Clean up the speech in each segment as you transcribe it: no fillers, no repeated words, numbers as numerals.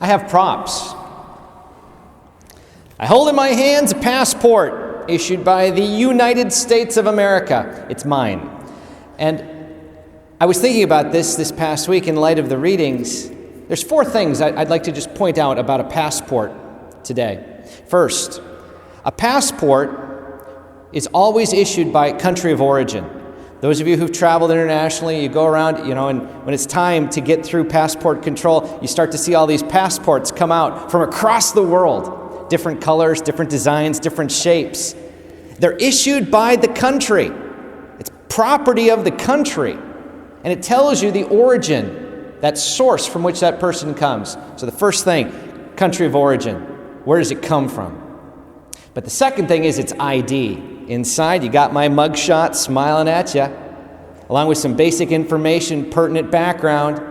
I have props. I hold in my hands a passport issued by the United States of America. It's mine. And I was thinking about this past week in light of the readings. There's 4 things I'd like to just point out about a passport today. First, a passport is always issued by country of origin. Those of you who've traveled internationally, you go around, and when it's time to get through passport control, you start to see all these passports come out from across the world. Different colors, different designs, different shapes. They're issued by the country. It's property of the country. And it tells you the origin, that source from which that person comes. So the first thing, country of origin. Where does it come from? But the second thing is its ID. Inside, you got my mugshot smiling at you, along with some basic information, pertinent background.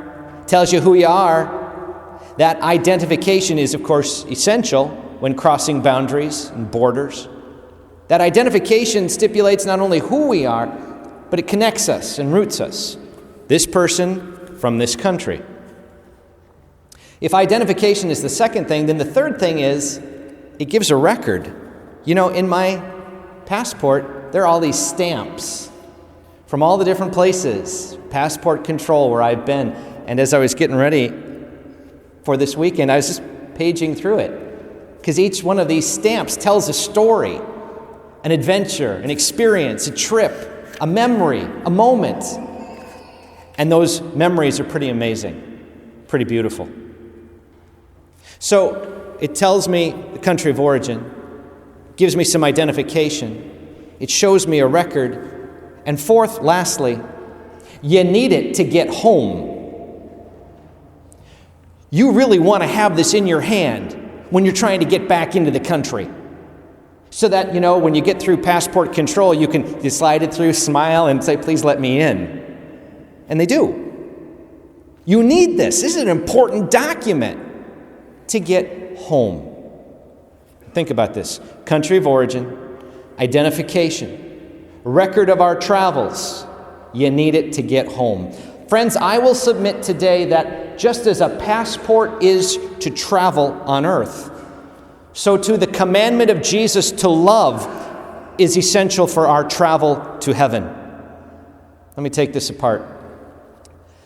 Tells you who you are. That identification is, of course, essential when crossing boundaries and borders. That identification stipulates not only who we are, but it connects us and roots us. This person from this country. If identification is the second thing, then the third thing is it gives a record. In my passport, there are all these stamps from all the different places, passport control where I've been. And as I was getting ready for this weekend, I was just paging through it, because each one of these stamps tells a story, an adventure, an experience, a trip, a memory, a moment. And those memories are pretty amazing, pretty beautiful. So it tells me the country of origin, gives me some identification, it shows me a record, and fourth, lastly, you need it to get home. You really want to have this in your hand when you're trying to get back into the country, so that, when you get through passport control, you slide it through, smile, and say, please let me in. And they do. You need this. This is an important document to get home. Think about this. Country of origin, identification, record of our travels. You need it to get home. Friends, I will submit today that just as a passport is to travel on earth, so too the commandment of Jesus to love is essential for our travel to heaven. Let me take this apart.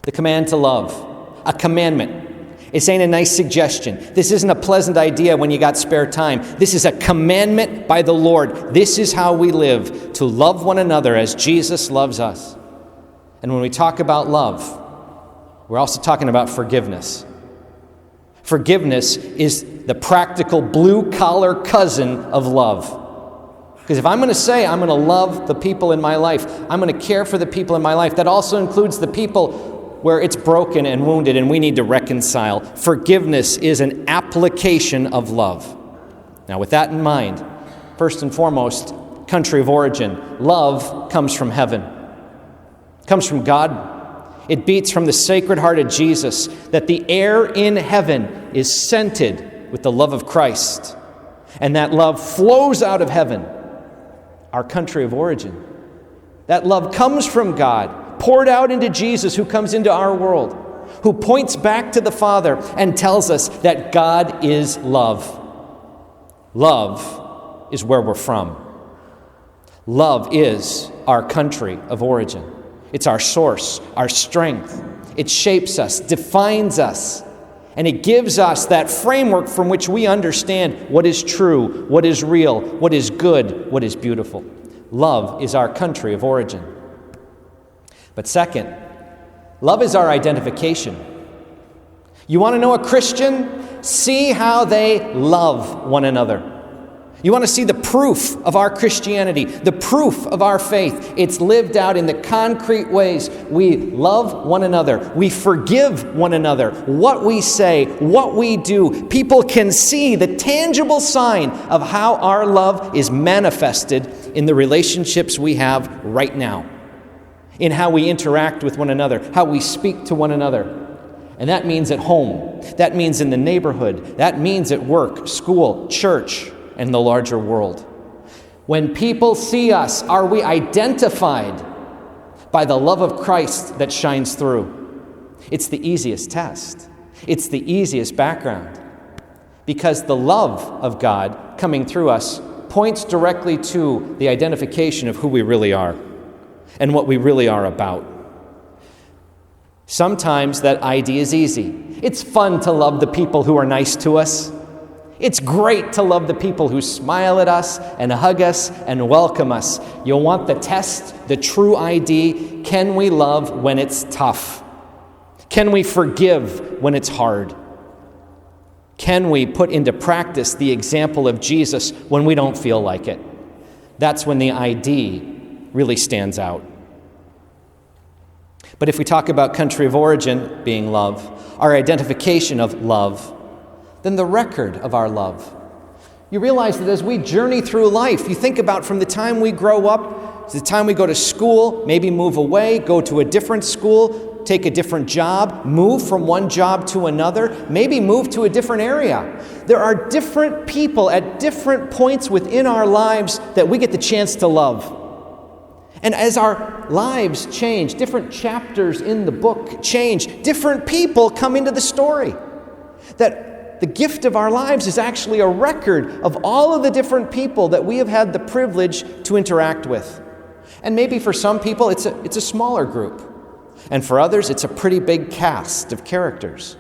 The command to love, a commandment. This ain't a nice suggestion. This isn't a pleasant idea when you got spare time. This is a commandment by the Lord. This is how we live, to love one another as Jesus loves us. And when we talk about love, we're also talking about forgiveness. Forgiveness is the practical blue-collar cousin of love. Because if I'm going to say I'm going to love the people in my life, I'm going to care for the people in my life, that also includes the people where it's broken and wounded and we need to reconcile. Forgiveness is an application of love. Now, with that in mind, first and foremost, country of origin. Love comes from heaven. It comes from God. It beats from the Sacred Heart of Jesus, that the air in heaven is scented with the love of Christ. And that love flows out of heaven, our country of origin. That love comes from God, poured out into Jesus, who comes into our world, who points back to the Father and tells us that God is love. Love is where we're from. Love is our country of origin. It's our source, our strength. It shapes us, defines us, and it gives us that framework from which we understand what is true, what is real, what is good, what is beautiful. Love is our country of origin. But second, love is our identification. You want to know a Christian? See how they love one another. You want to see the proof of our Christianity, the proof of our faith. It's lived out in the concrete ways. We love one another. We forgive one another. What we say, what we do, people can see the tangible sign of how our love is manifested in the relationships we have right now, in how we interact with one another, how we speak to one another. And that means at home. That means in the neighborhood. That means at work, school, church, and the larger world. When people see us, are we identified by the love of Christ that shines through? It's the easiest test. It's the easiest background because the love of God coming through us points directly to the identification of who we really are and what we really are about. Sometimes that ID is easy. It's fun to love the people who are nice to us. It's great to love the people who smile at us and hug us and welcome us. You'll want the test, the true ID. Can we love when it's tough? Can we forgive when it's hard? Can we put into practice the example of Jesus when we don't feel like it? That's when the ID really stands out. But if we talk about country of origin being love, our identification of love, then the record of our love. You realize that as we journey through life, you think about from the time we grow up to the time we go to school, maybe move away, go to a different school, take a different job, move from one job to another, maybe move to a different area. There are different people at different points within our lives that we get the chance to love. And as our lives change, different chapters in the book change, different people come into the story. That the gift of our lives is actually a record of all of the different people that we have had the privilege to interact with. And maybe for some people it's a smaller group. And for others it's a pretty big cast of characters.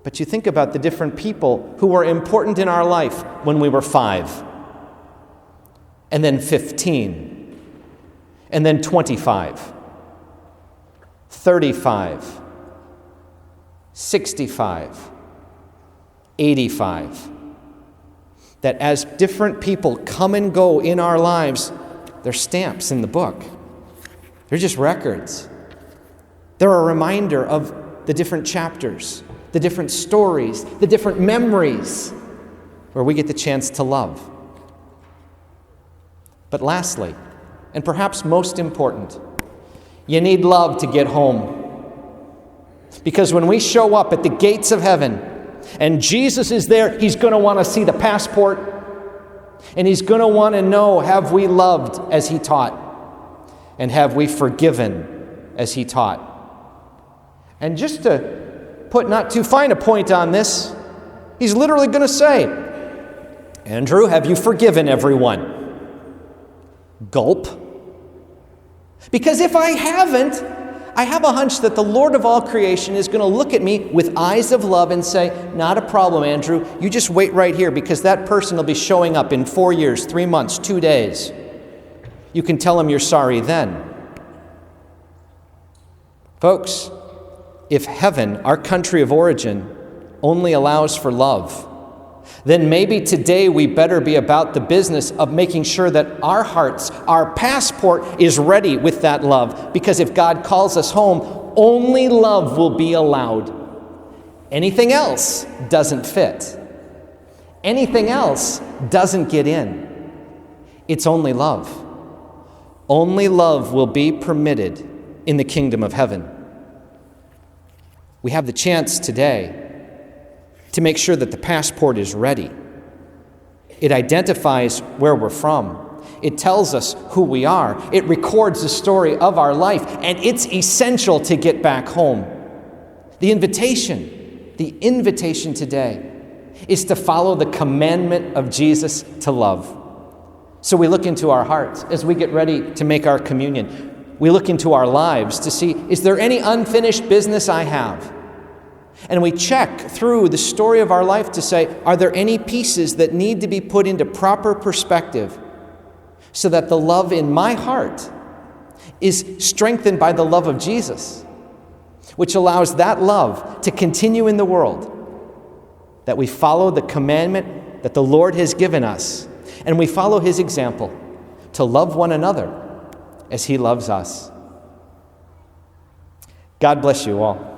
But you think about the different people who were important in our life when we were 5, and then 15, and then 25, 35, 65, 85. That as different people come and go in our lives, they're stamps in the book. They're just records. They're a reminder of the different chapters, the different stories, the different memories where we get the chance to love. But lastly, and perhaps most important, you need love to get home. Because when we show up at the gates of heaven and Jesus is there, he's going to want to see the passport, and he's going to want to know, have we loved as he taught? And have we forgiven as he taught? And just to put not too fine a point on this, he's literally going to say, Andrew, have you forgiven everyone? Gulp. Because if I haven't, I have a hunch that the Lord of all creation is going to look at me with eyes of love and say, not a problem, Andrew. You just wait right here because that person will be showing up in 4 years, 3 months, 2 days. You can tell him you're sorry then. Folks, if heaven, our country of origin, only allows for love, then maybe today we better be about the business of making sure that our hearts, our passport is ready with that love. Because if God calls us home, only love will be allowed. Anything else doesn't fit. Anything else doesn't get in. It's only love. Only love will be permitted in the kingdom of heaven. We have the chance today to make sure that the passport is ready. It identifies where we're from. It tells us who we are. It records the story of our life, and it's essential to get back home. The invitation today is to follow the commandment of Jesus to love. So we look into our hearts as we get ready to make our communion. We look into our lives to see, is there any unfinished business I have? And we check through the story of our life to say, are there any pieces that need to be put into proper perspective so that the love in my heart is strengthened by the love of Jesus, which allows that love to continue in the world, that we follow the commandment that the Lord has given us, and we follow his example to love one another as he loves us. God bless you all.